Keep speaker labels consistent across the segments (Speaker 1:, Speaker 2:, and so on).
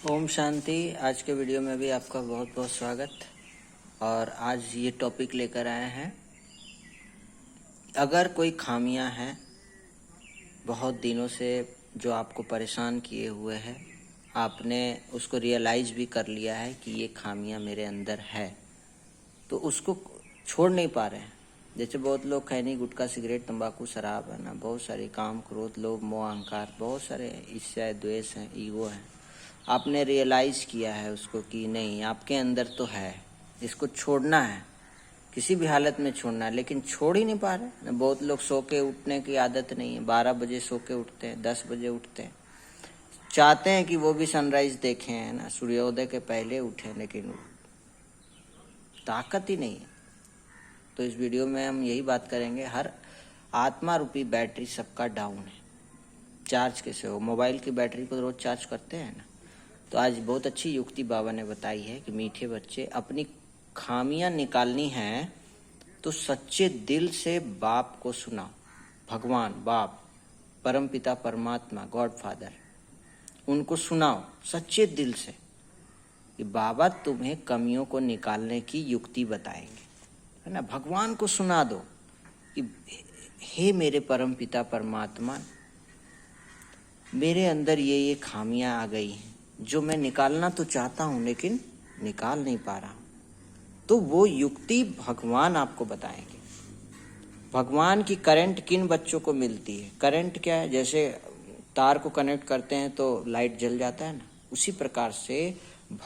Speaker 1: ओम शांति। आज के वीडियो में भी आपका बहुत बहुत स्वागत। और आज ये टॉपिक लेकर आए हैं, अगर कोई खामियां हैं बहुत दिनों से जो आपको परेशान किए हुए हैं, आपने उसको रियलाइज़ भी कर लिया है कि ये खामियां मेरे अंदर है, तो उसको छोड़ नहीं पा रहे हैं। जैसे बहुत लोग खैनी, गुटखा, सिगरेट, तंबाकू, शराब है ना, बहुत सारे काम, क्रोध, लोभ, मोह, अहंकार, बहुत सारे ईर्ष्या, द्वेष हैं, ईगो है। आपने रियलाइज़ किया है उसको कि नहीं, आपके अंदर तो है, इसको छोड़ना है, किसी भी हालत में छोड़ना है, लेकिन छोड़ ही नहीं पा रहे। बहुत लोग सो के उठने की आदत नहीं है, 12 बजे सो के उठते हैं, 10 बजे उठते हैं, चाहते हैं कि वो भी सनराइज देखें, है ना, सूर्योदय के पहले उठें, लेकिन ताकत ही नहीं है। तो इस वीडियो में हम यही बात करेंगे, हर आत्मा रूपी बैटरी सबका डाउन है। चार्ज कैसे हो? मोबाइल की बैटरी को रोज चार्ज करते हैं ना। तो आज बहुत अच्छी युक्ति बाबा ने बताई है कि मीठे बच्चे, अपनी खामियां निकालनी हैं तो सच्चे दिल से बाप को सुनाओ। भगवान, बाप, परमपिता, परमात्मा, गॉड फादर, उनको सुनाओ सच्चे दिल से कि बाबा तुम्हें कमियों को निकालने की युक्ति बताएंगे, है ना। भगवान को सुना दो कि हे मेरे परमपिता परमात्मा, मेरे अंदर ये खामियां आ गई हैं जो मैं निकालना तो चाहता हूं लेकिन निकाल नहीं पा रहा हूं। तो वो युक्ति भगवान आपको बताएंगे। भगवान की करंट किन बच्चों को मिलती है? करंट क्या है? जैसे तार को कनेक्ट करते हैं तो लाइट जल जाता है ना, उसी प्रकार से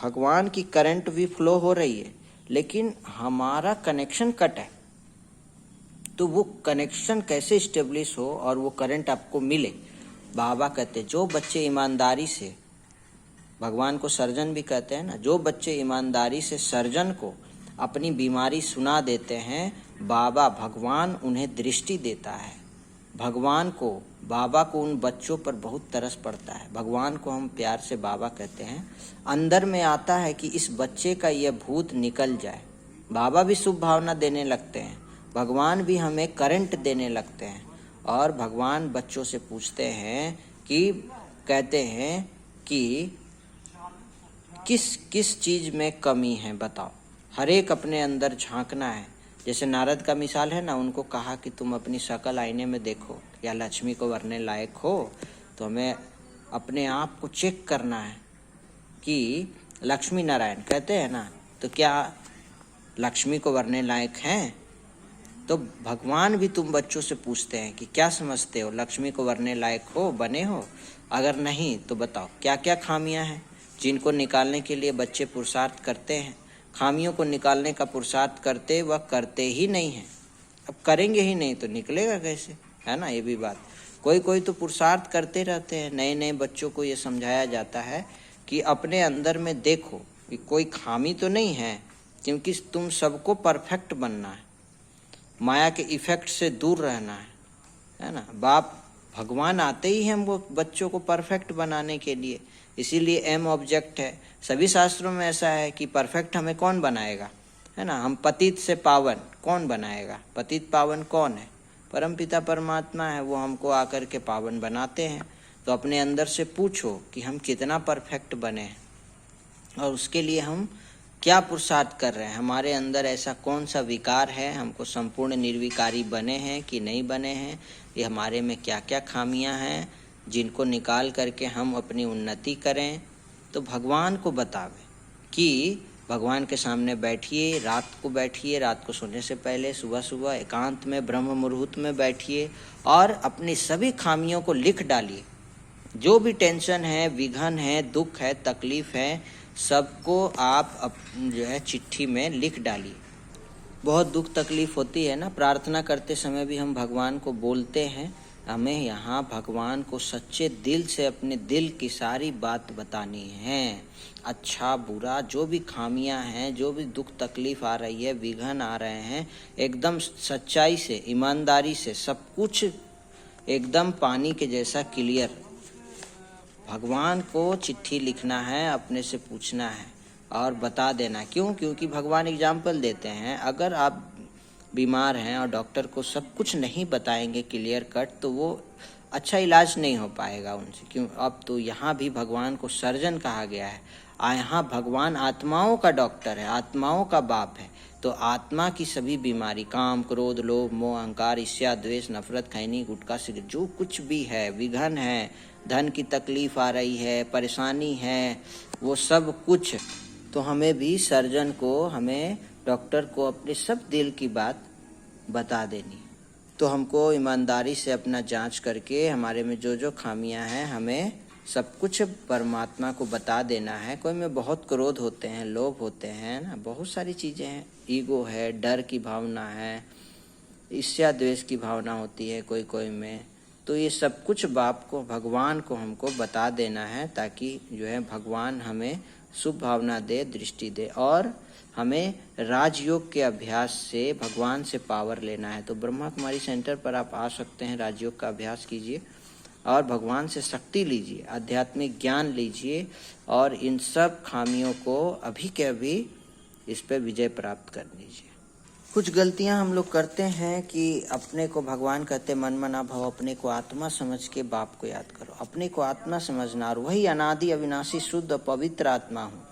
Speaker 1: भगवान की करंट भी फ्लो हो रही है, लेकिन हमारा कनेक्शन कट है। तो वो कनेक्शन कैसे स्टेब्लिश हो और वो करंट आपको मिले? बाबा कहते जो बच्चे ईमानदारी से, भगवान को सर्जन भी कहते हैं ना, जो बच्चे ईमानदारी से सर्जन को अपनी बीमारी सुना देते हैं, बाबा भगवान उन्हें दृष्टि देता है। भगवान को, बाबा को उन बच्चों पर बहुत तरस पड़ता है। भगवान को हम प्यार से बाबा कहते हैं। अंदर में आता है कि इस बच्चे का यह भूत निकल जाए। बाबा भी शुभ भावना देने लगते हैं, भगवान भी हमें करंट देने लगते हैं। और भगवान बच्चों से पूछते हैं कि, कहते हैं कि किस किस चीज में कमी है बताओ। हर एक अपने अंदर झांकना है। जैसे नारद का मिसाल है ना, उनको कहा कि तुम अपनी शक्ल आईने में देखो, या लक्ष्मी को वरने लायक हो, तो हमें अपने आप को चेक करना है कि लक्ष्मी नारायण कहते हैं ना, तो क्या लक्ष्मी को वरने लायक हैं? तो भगवान भी तुम बच्चों से पूछते हैं कि क्या समझते हो, लक्ष्मी को वरने लायक हो, बने हो? अगर नहीं तो बताओ क्या क्या खामियां हैं जिनको निकालने के लिए बच्चे पुरुषार्थ करते हैं। खामियों को निकालने का पुरुषार्थ करते वह करते ही नहीं हैं। अब करेंगे ही नहीं तो निकलेगा कैसे, है ना। ये भी बात, कोई कोई तो पुरुषार्थ करते रहते हैं। नए नए बच्चों को ये समझाया जाता है कि अपने अंदर में देखो कि कोई खामी तो नहीं है, क्योंकि तुम सबको परफेक्ट बनना है, माया के इफेक्ट से दूर रहना है ना। बाप भगवान आते ही हैं वो बच्चों को परफेक्ट बनाने के लिए, इसीलिए एम ऑब्जेक्ट है। सभी शास्त्रों में ऐसा है कि परफेक्ट हमें कौन बनाएगा, है ना। हम पतित से पावन कौन बनाएगा? पतित पावन कौन है? परमपिता परमात्मा है, वो हमको आकर के पावन बनाते हैं। तो अपने अंदर से पूछो कि हम कितना परफेक्ट बने हैं और उसके लिए हम क्या पुरुषार्थ कर रहे हैं। हमारे अंदर ऐसा कौन सा विकार है, हमको संपूर्ण निर्विकारी बने हैं कि नहीं बने हैं, ये हमारे में क्या क्या खामियां हैं जिनको निकाल करके हम अपनी उन्नति करें। तो भगवान को बतावे कि भगवान के सामने बैठिए, रात को बैठिए, रात को सोने से पहले, सुबह सुबह एकांत में ब्रह्म मुहूर्त में बैठिए और अपनी सभी खामियों को लिख डालिए। जो भी टेंशन है, विघन है, दुख है, तकलीफ है, सबको आप जो है चिट्ठी में लिख डालिए। बहुत दुख तकलीफ होती है ना, प्रार्थना करते समय भी हम भगवान को बोलते हैं। हमें यहाँ भगवान को सच्चे दिल से अपने दिल की सारी बात बतानी है। अच्छा बुरा जो भी खामियां हैं, जो भी दुख तकलीफ आ रही है, विघन आ रहे हैं, एकदम सच्चाई से, ईमानदारी से, सब कुछ एकदम पानी के जैसा क्लियर भगवान को चिट्ठी लिखना है, अपने से पूछना है और बता देना। क्यों? क्योंकि भगवान एग्जाम्पल देते हैं। अगर आप बीमार हैं और डॉक्टर को सब कुछ नहीं बताएंगे क्लियर कट, तो वो अच्छा इलाज नहीं हो पाएगा उनसे। क्यों? अब तो यहाँ भी भगवान को सर्जन कहा गया है। यहाँ भगवान आत्माओं का डॉक्टर है, आत्माओं का बाप है। तो आत्मा की सभी बीमारी, काम, क्रोध, लोभ, मोह, अहंकार, ईर्ष्या, द्वेष, नफरत, खैनी, गुटखा, सिगरेट, जो कुछ भी है, विघन है, धन की तकलीफ आ रही है, परेशानी है, वो सब कुछ तो हमें भी सर्जन को, हमें डॉक्टर को अपने सब दिल की बात बता देनी। तो हमको ईमानदारी से अपना जांच करके हमारे में जो जो खामियां हैं हमें सब कुछ परमात्मा को बता देना है। कोई में बहुत क्रोध होते हैं, लोभ होते हैं ना, बहुत सारी चीज़ें हैं, ईगो है, डर की भावना है, ईर्ष्या द्वेष की भावना होती है कोई कोई में। तो ये सब कुछ बाप को, भगवान को हमको बता देना है, ताकि जो है भगवान हमें शुभ भावना दे, दृष्टि दे। और हमें राजयोग के अभ्यास से भगवान से पावर लेना है। तो ब्रह्मा कुमारी सेंटर पर आप आ सकते हैं, राजयोग का अभ्यास कीजिए और भगवान से शक्ति लीजिए, आध्यात्मिक ज्ञान लीजिए और इन सब खामियों को अभी के अभी इस पर विजय प्राप्त कर लीजिए। कुछ गलतियां हम लोग करते हैं कि अपने को भगवान कहते मन मना भव, अपने को आत्मा समझ के बाप को याद करो। अपने को आत्मा समझना, और वही अनादि अविनाशी शुद्ध पवित्र आत्मा हूँ,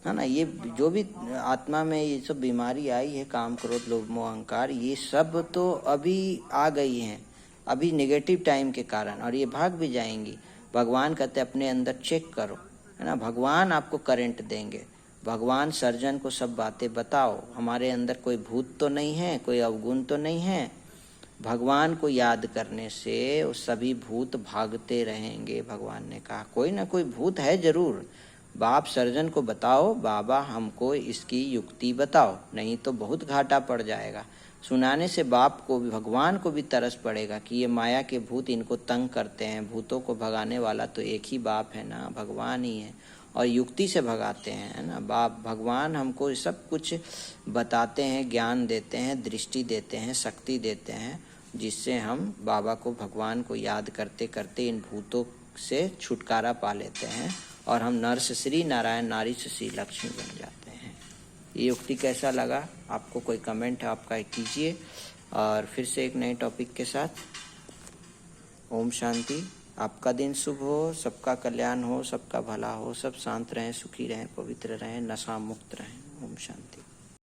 Speaker 1: है ना। ये जो भी आत्मा में ये सब बीमारी आई है, काम, क्रोध, लोभ, मोह, अहंकार, ये सब तो अभी आ गई हैं, अभी नेगेटिव टाइम के कारण, और ये भाग भी जाएंगी। भगवान कहते अपने अंदर चेक करो, है ना। भगवान आपको करंट देंगे, भगवान सर्जन को सब बातें बताओ। हमारे अंदर कोई भूत तो नहीं है, कोई अवगुण तो नहीं है। भगवान को याद करने से वो सभी भूत भागते रहेंगे। भगवान ने कहा कोई ना कोई भूत है जरूर। बाप सर्जन को बताओ, बाबा हमको इसकी युक्ति बताओ, नहीं तो बहुत घाटा पड़ जाएगा। सुनाने से बाप को भी, भगवान को भी तरस पड़ेगा कि ये माया के भूत इनको तंग करते हैं। भूतों को भगाने वाला तो एक ही बाप है ना, भगवान ही है, और युक्ति से भगाते हैं, है ना। बाप भगवान हमको सब कुछ बताते हैं, ज्ञान देते हैं, दृष्टि देते हैं, शक्ति देते हैं, जिससे हम बाबा को, भगवान को याद करते करते इन भूतों से छुटकारा पा लेते हैं और हम नर से श्री नारायण, नारी से श्री लक्ष्मी बन जाते हैं। ये युक्ति कैसा लगा आपको? कोई कमेंट है आपका कीजिए, और फिर से एक नए टॉपिक के साथ। ओम शांति। आपका दिन शुभ हो, सबका कल्याण हो, सबका भला हो, सब शांत रहें, सुखी रहें, पवित्र रहें, नशा मुक्त रहें। ओम शांति।